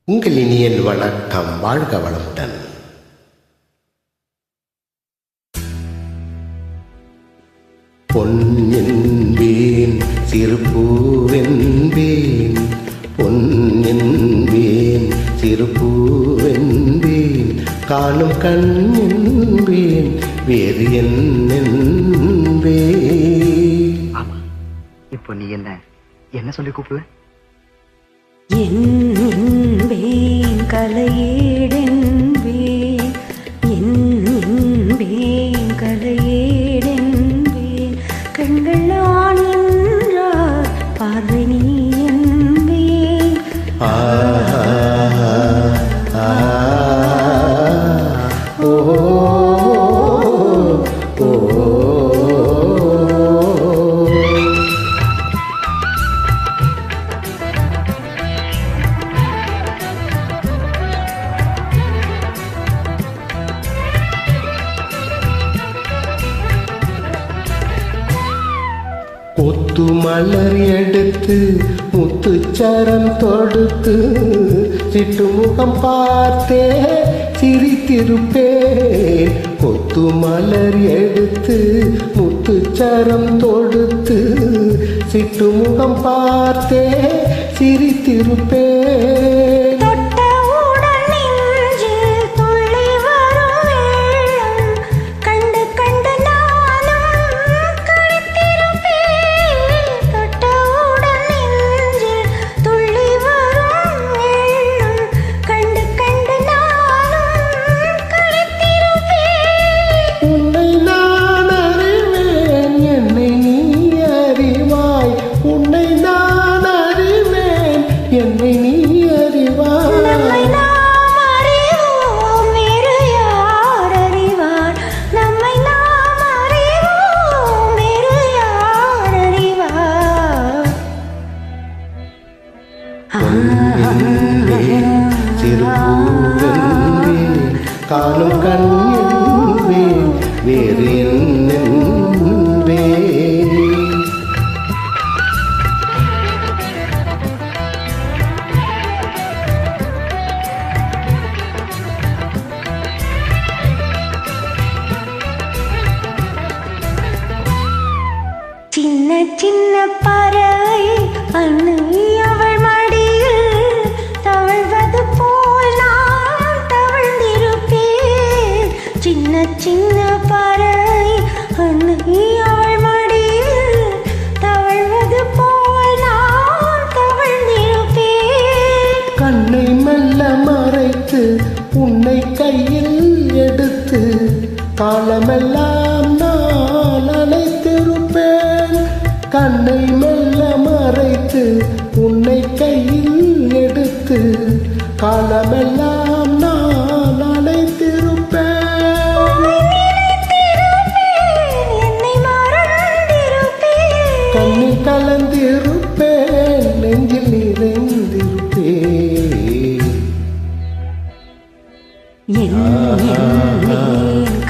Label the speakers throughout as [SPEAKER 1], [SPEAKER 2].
[SPEAKER 1] உங்கள் இனியன் வணக்கம். வாழ்க வளமுடன். பொன்னென்பேன் சிறுபூவென்பேன், பொன்னென்பேன் சிறுபூவென்பேன், காணும் கண் என்பேன், வேறு என்னென்பேன்.
[SPEAKER 2] ஆமா, இப்போ நீ என்ன சொல்லி கூப்பிடுவ?
[SPEAKER 3] என்பேன் கலையேடென்பேன், என்பேன் கலையேடென்பேன், கண்கள் நான் என்றார் பார்வை நீ என்பேன்.
[SPEAKER 1] கொத்து மலர் எடுத்து முத்துச்சரம் தொடுத்து சிட்டுமுகம் பார்த்தே சிரித்திருப்பேன். கொத்து மலர் எடுத்து முத்துச்சரம் தொடுத்து சிட்டுமுகம் பார்த்தே சிரித்திருப்பேன். என்னை நீ அறிவாய்,
[SPEAKER 3] நம்மை நாம் அறிவோம், வேறு யார் அறிவார்? நம்மை நாம் அறிவோம், வேறு யார் அறிவார்?
[SPEAKER 1] சிறுபூவென்பேன், காணும் கண் என்பேன், வேறு என்னென்பேன்.
[SPEAKER 3] சின்ன சின்ன பறவை அன்னை அவள் மடியில் தவழ்வது போல் நான் தவழ்ந்திருப்பேன். சின்ன சின்ன பறவை அன்னை அவள் மடியில் தவழ்வது போல் நான் தவழ்ந்திருப்பேன்.
[SPEAKER 1] கண்ணை மெல்ல மறைத்து உன்னை கையில் எடுத்து காலமெல்லாம் நான் அழைத்திருப்பேன். கண்ணை மெல்ல மறைத்து உன்னை கையில் எடுத்து காலமெல்லாம் நான் அழைத்திருப்பேன்.
[SPEAKER 3] என்னை மறந்திருப்பேன்,
[SPEAKER 1] கண்ணில் கலந்திருப்பேன், நெஞ்சில் நிறைந்திருப்பேன்.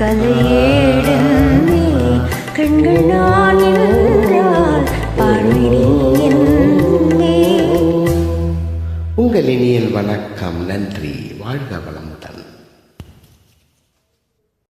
[SPEAKER 3] கலையேடென்பேன், கண்கள் நான் என்றால் பார்வை நீ என்பேன்.
[SPEAKER 1] உங்கள் இனியன் வணக்கம். நன்றி. வாழ்க வளமுடன்.